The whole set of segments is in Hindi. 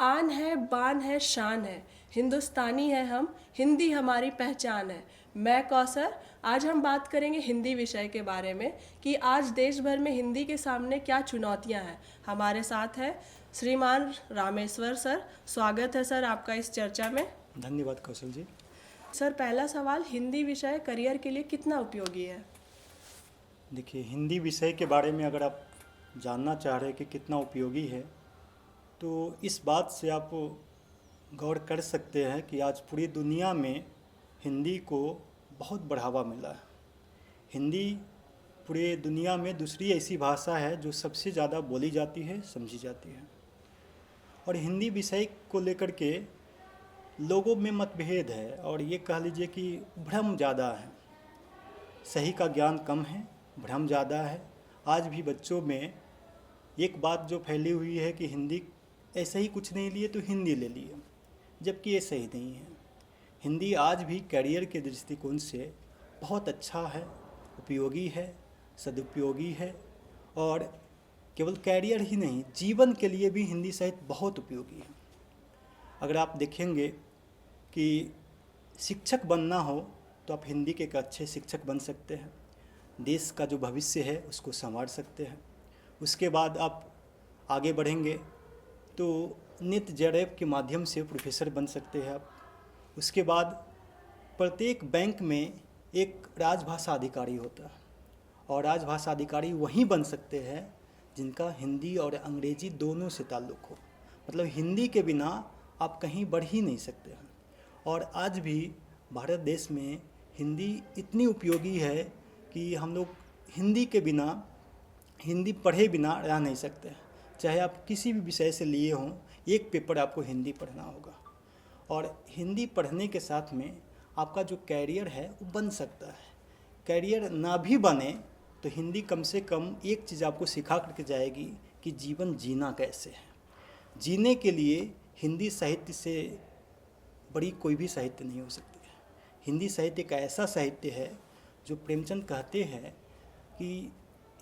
आन है, बान है, शान है, हिंदुस्तानी है हम, हिंदी हमारी पहचान है। मैं कौसर, आज हम बात करेंगे हिंदी विषय के बारे में कि आज देश भर में हिंदी के सामने क्या चुनौतियां हैं। हमारे साथ है श्रीमान रामेश्वर सर। स्वागत है सर आपका इस चर्चा में। धन्यवाद कौशल जी। सर, पहला सवाल, हिंदी विषय करियर के लिए कितना उपयोगी है? देखिए, हिंदी विषय के बारे में अगर आप जानना चाह रहे हैं कि कितना उपयोगी है, तो इस बात से आप गौर कर सकते हैं कि आज पूरी दुनिया में हिंदी को बहुत बढ़ावा मिला है। हिंदी पूरे दुनिया में दूसरी ऐसी भाषा है जो सबसे ज़्यादा बोली जाती है, समझी जाती है। और हिंदी विषय को लेकर के लोगों में मतभेद है और ये कह लीजिए कि भ्रम ज़्यादा है। सही का ज्ञान कम है, भ्रम ज़्यादा है। आज भी बच्चों में एक बात जो फैली हुई है कि हिंदी ऐसे ही कुछ नहीं लिए तो हिंदी ले लिए, जबकि ये सही नहीं है। हिंदी आज भी करियर के दृष्टिकोण से बहुत अच्छा है, उपयोगी है, सदुपयोगी है। और केवल करियर ही नहीं, जीवन के लिए भी हिंदी साहित्य बहुत उपयोगी है। अगर आप देखेंगे कि शिक्षक बनना हो तो आप हिंदी के एक अच्छे शिक्षक बन सकते हैं। देश का जो भविष्य है उसको संवार सकते हैं। उसके बाद आप आगे बढ़ेंगे तो नित जरेब के माध्यम से प्रोफेसर बन सकते हैं आप। उसके बाद प्रत्येक बैंक में एक राजभाषा अधिकारी होता है और राजभाषा अधिकारी वहीं बन सकते हैं जिनका हिंदी और अंग्रेजी दोनों से ताल्लुक़ हो। मतलब हिंदी के बिना आप कहीं बढ़ ही नहीं सकते हैं। और आज भी भारत देश में हिंदी इतनी उपयोगी है कि हम लोग हिंदी के बिना, हिंदी पढ़े बिना रह नहीं सकते हैं। चाहे आप किसी भी विषय से लिए हों, एक पेपर आपको हिंदी पढ़ना होगा। और हिंदी पढ़ने के साथ में आपका जो कैरियर है वो बन सकता है। कैरियर ना भी बने तो हिंदी कम से कम एक चीज़ आपको सिखा करके जाएगी कि जीवन जीना कैसे है। जीने के लिए हिंदी साहित्य से बड़ी कोई भी साहित्य नहीं हो सकती है। हिंदी साहित्य एक ऐसा साहित्य है जो प्रेमचंद कहते हैं कि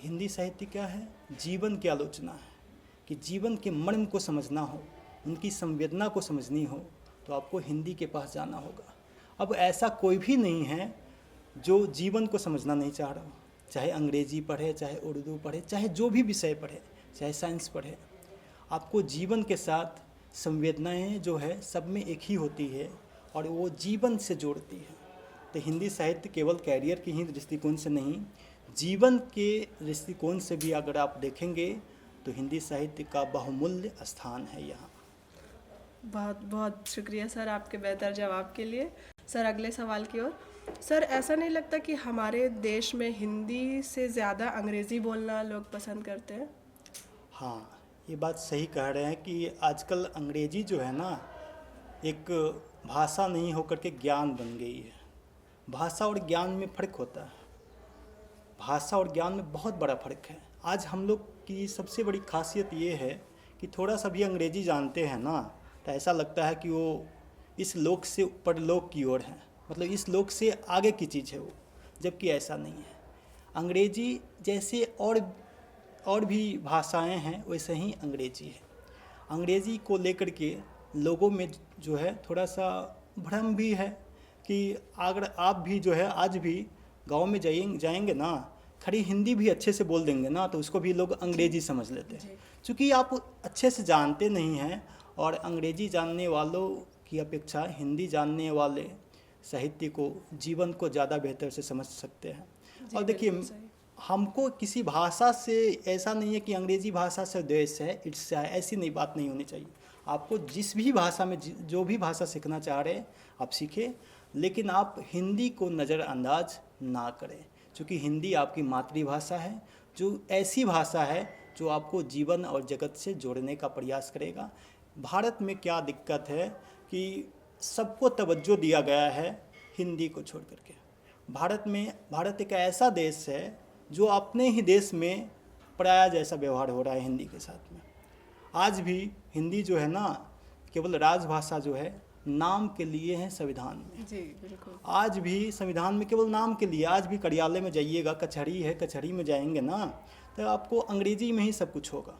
हिंदी साहित्य क्या है, जीवन की आलोचना है। कि जीवन के मर्म को समझना हो, उनकी संवेदना को समझनी हो तो आपको हिंदी के पास जाना होगा। अब ऐसा कोई भी नहीं है जो जीवन को समझना नहीं चाह रहा हो। चाहे अंग्रेजी पढ़े, चाहे उर्दू पढ़े, चाहे जो भी विषय पढ़े, चाहे साइंस पढ़े, आपको जीवन के साथ संवेदनाएं जो है सब में एक ही होती है और वो जीवन से जोड़ती है। तो हिंदी साहित्य केवल कैरियर की ही दृष्टिकोण से नहीं, जीवन के दृष्टिकोण से भी अगर आप देखेंगे तो हिंदी साहित्य का बहुमूल्य स्थान है यहाँ। बहुत बहुत शुक्रिया सर आपके बेहतर जवाब के लिए। सर, अगले सवाल की ओर। सर, ऐसा नहीं लगता कि हमारे देश में हिंदी से ज़्यादा अंग्रेज़ी बोलना लोग पसंद करते हैं? हाँ, ये बात सही कह रहे हैं कि आजकल अंग्रेजी जो है ना, एक भाषा नहीं होकर के ज्ञान बन गई है। भाषा और ज्ञान में फ़र्क होता है। भाषा और ज्ञान में बहुत बड़ा फ़र्क है। आज हम लोग की सबसे बड़ी खासियत ये है कि थोड़ा सा भी अंग्रेजी जानते हैं ना तो ऐसा लगता है कि वो इस लोक से परलोक की ओर है, मतलब इस लोक से आगे की चीज़ है वो, जबकि ऐसा नहीं है। अंग्रेजी जैसे और भी भाषाएं हैं वैसे ही अंग्रेजी है। अंग्रेजी को लेकर के लोगों में जो है थोड़ा सा भ्रम भी है कि अगर आप भी जो है आज भी गांव में जाएंगे ना, खड़ी हिंदी भी अच्छे से बोल देंगे ना तो उसको भी लोग अंग्रेजी समझ लेते हैं, क्योंकि आप अच्छे से जानते नहीं हैं। और अंग्रेजी जानने वालों की अपेक्षा हिंदी जानने वाले साहित्य को, जीवन को ज़्यादा बेहतर से समझ सकते हैं। और देखिए, हमको किसी भाषा से ऐसा नहीं है कि अंग्रेजी भाषा से द्वेष है, इट्स ऐसी नहीं, बात नहीं होनी चाहिए। आपको जिस भी भाषा में जो भी भाषा सीखना चाह रहे हैं आप सीखें, लेकिन आप हिंदी को नज़रअंदाज ना करें, क्योंकि हिंदी आपकी मातृभाषा है, जो ऐसी भाषा है जो आपको जीवन और जगत से जोड़ने का प्रयास करेगा। भारत में क्या दिक्कत है कि सबको तवज्जो दिया गया है हिंदी को छोड़ करके। भारत एक ऐसा देश है जो अपने ही देश में पराया जैसा व्यवहार हो रहा है हिंदी के साथ में। आज भी हिंदी जो है ना, केवल राजभाषा जो है नाम के लिए है संविधान में। जी बिल्कुल। आज भी संविधान में केवल नाम के लिए, आज भी कार्यालय में जाइएगा, कचहरी है, कचहरी में जाएंगे ना तो आपको अंग्रेजी में ही सब कुछ होगा।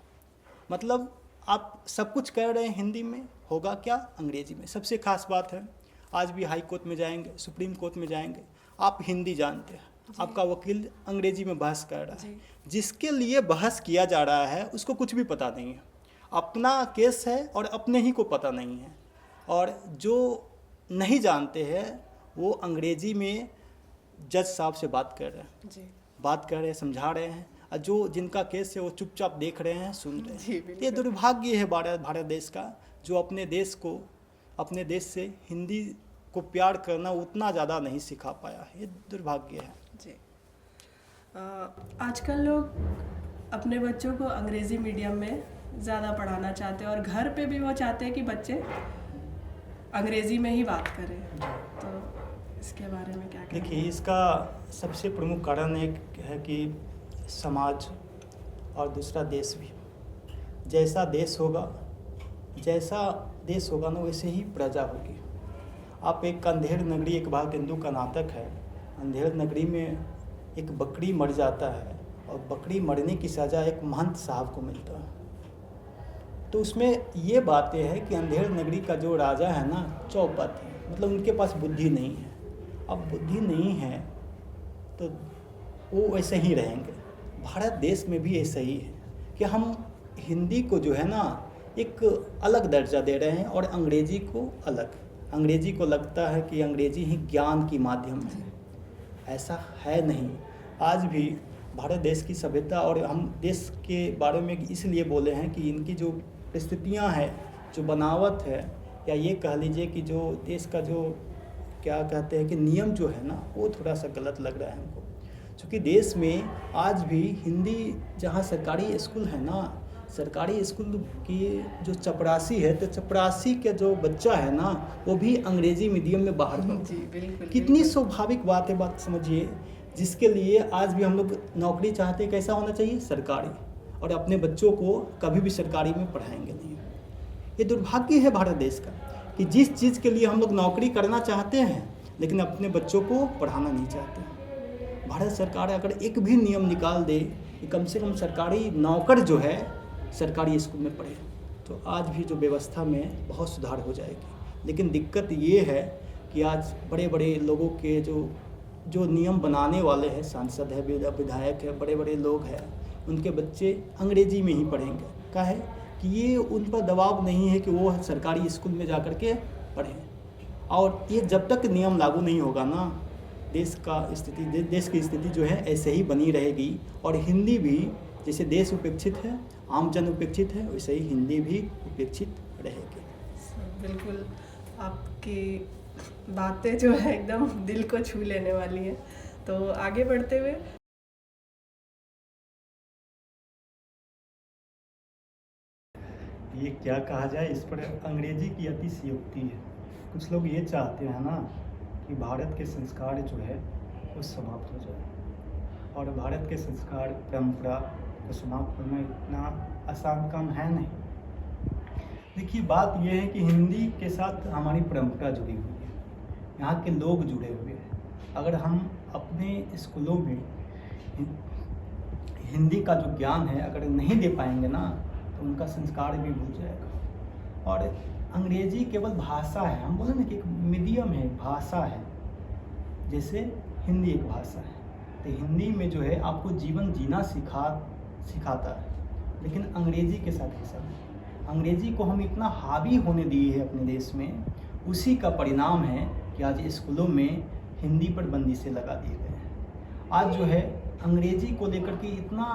मतलब आप सब कुछ कर रहे हैं हिंदी में, होगा क्या अंग्रेजी में। सबसे खास बात है, आज भी हाई कोर्ट में जाएंगे, सुप्रीम कोर्ट में जाएंगे, आप हिंदी जानते हैं, आपका वकील अंग्रेजी में बहस कर रहा है, जिसके लिए बहस किया जा रहा है उसको कुछ भी पता नहीं है, अपना केस है और अपने ही को पता नहीं है। और जो नहीं जानते हैं वो अंग्रेजी में जज साहब से बात कर रहे हैं, बात कर रहे हैं, समझा रहे हैं, और जो जिनका केस है वो चुपचाप देख रहे हैं, सुन रहे हैं। ये दुर्भाग्य है भारत देश का, जो अपने देश से हिंदी को प्यार करना उतना ज़्यादा नहीं सिखा पाया है। ये दुर्भाग्य है जी। आजकल लोग अपने बच्चों को अंग्रेज़ी मीडियम में ज़्यादा पढ़ाना चाहते हैं और घर पे भी वो चाहते हैं कि बच्चे अंग्रेज़ी में ही बात करें, तो इसके बारे में क्या कहेंगे? देखिए, इसका सबसे प्रमुख कारण एक है कि समाज और दूसरा देश भी, जैसा देश होगा ना वैसे ही प्रजा होगी। आप एक अंधेर नगरी इकबाल तेंदु का नाटक है, अंधेर नगरी में एक बकरी मर जाता है और बकरी मरने की सज़ा एक महंत साहब को मिलता है। तो उसमें ये बातें हैं कि अंधेर नगरी का जो राजा है ना, चौपट है, मतलब उनके पास बुद्धि नहीं है। अब बुद्धि नहीं है तो वो वैसे ही रहेंगे। भारत देश में भी ऐसा ही है कि हम हिंदी को जो है ना एक अलग दर्जा दे रहे हैं और अंग्रेजी को अलग। अंग्रेजी को लगता है कि अंग्रेजी ही ज्ञान की माध्यम है, ऐसा है नहीं। आज भी भारत देश की सभ्यता, और हम देश के बारे में इसलिए बोले हैं कि इनकी जो परिस्थितियां हैं, जो बनावट है, या ये कह लीजिए कि जो देश का जो क्या कहते हैं कि नियम जो है ना, वो थोड़ा सा गलत लग रहा है हमको। क्योंकि देश में आज भी हिंदी, जहाँ सरकारी स्कूल है ना, सरकारी स्कूल की जो चपरासी है, तो चपरासी का जो बच्चा है ना वो भी अंग्रेजी मीडियम में बाहर पढ़ता है। जी बिल्कुल। कितनी स्वाभाविक बात है, बात समझिए, जिसके लिए आज भी हम लोग नौकरी चाहते हैं, कैसा होना चाहिए, सरकारी, और अपने बच्चों को कभी भी सरकारी में पढ़ाएंगे नहीं। ये दुर्भाग्य है भारत देश का कि जिस चीज़ के लिए हम लोग नौकरी करना चाहते हैं लेकिन अपने बच्चों को पढ़ाना नहीं चाहते। भारत सरकार अगर एक भी नियम निकाल दे कि कम से कम सरकारी नौकर जो है सरकारी स्कूल में पढ़े, तो आज भी जो व्यवस्था में बहुत सुधार हो जाएगी। लेकिन दिक्कत ये है कि आज बड़े बड़े लोगों के जो नियम बनाने वाले हैं, सांसद है, विधायक है, बड़े बड़े लोग हैं, उनके बच्चे अंग्रेजी में ही पढ़ेंगे। क्या है कि ये उन पर दबाव नहीं है कि वो सरकारी स्कूल में जा कर के पढ़ें। और ये जब तक नियम लागू नहीं होगा ना, देश की स्थिति जो है ऐसे ही बनी रहेगी। और हिंदी भी जैसे देश उपेक्षित है, आम जन उपेक्षित है, वैसे ही हिंदी भी उपेक्षित रहेगी। बिल्कुल, आपकी बातें जो है एकदम दिल को छू लेने वाली है। तो आगे बढ़ते हुए ये क्या कहा जाए, इस पर अंग्रेजी की अतिशयोक्ति है। कुछ लोग ये चाहते हैं ना कि भारत के संस्कार जो है वो समाप्त हो जाए, और भारत के संस्कार परंपरा को समाप्त करना इतना आसान काम है नहीं। देखिए, बात यह है कि हिंदी के साथ हमारी परंपरा जुड़ी हुई है, यहाँ के लोग जुड़े हुए हैं। अगर हम अपने स्कूलों में हिंदी का जो ज्ञान है अगर नहीं दे पाएंगे ना, तो उनका संस्कार भी भूल जाएगा। और अंग्रेजी केवल भाषा है, हम बोले ना कि एक मीडियम है, भाषा है, जैसे हिंदी एक भाषा है। तो हिंदी में जो है आपको जीवन जीना सिखाता है, लेकिन अंग्रेजी के साथ ऐसा नहीं। अंग्रेजी को हम इतना हावी होने दिए हैं अपने देश में, उसी का परिणाम है कि आज स्कूलों में हिंदी पर बंदिशें लगा दिए गए हैं। आज जो है अंग्रेजी को लेकर के इतना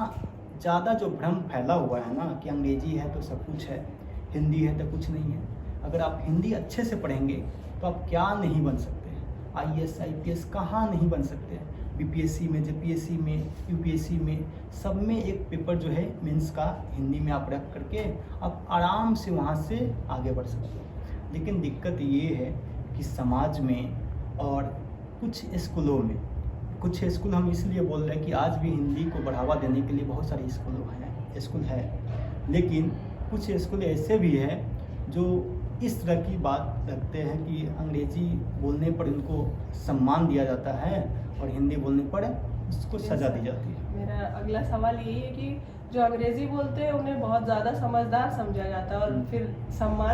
ज़्यादा जो भ्रम फैला हुआ है ना कि अंग्रेजी है तो सब कुछ है, हिंदी है तो कुछ नहीं है। अगर आप हिंदी अच्छे से पढ़ेंगे तो आप क्या नहीं बन सकते हैं, IAS IPS कहाँ नहीं बन सकते हैं। BPSC में, JPSC में, UPSC में, सब में एक पेपर जो है मेंस का हिंदी में आप रख करके आप आराम से वहाँ से आगे बढ़ सकते हो। लेकिन दिक्कत ये है कि समाज में और कुछ स्कूलों में, कुछ स्कूल हम इसलिए बोल रहे हैं कि आज भी हिंदी को बढ़ावा देने के लिए बहुत सारे स्कूल है, लेकिन कुछ स्कूल ऐसे भी हैं जो इस तरह की बात रखते हैं कि अंग्रेजी बोलने पर उनको सम्मान दिया जाता है और हिंदी बोलने पर उसको सज़ा दी जाती है। मेरा अगला सवाल यही है कि जो अंग्रेजी बोलते हैं उन्हें बहुत ज़्यादा समझदार समझा जाता है और फिर सम्मान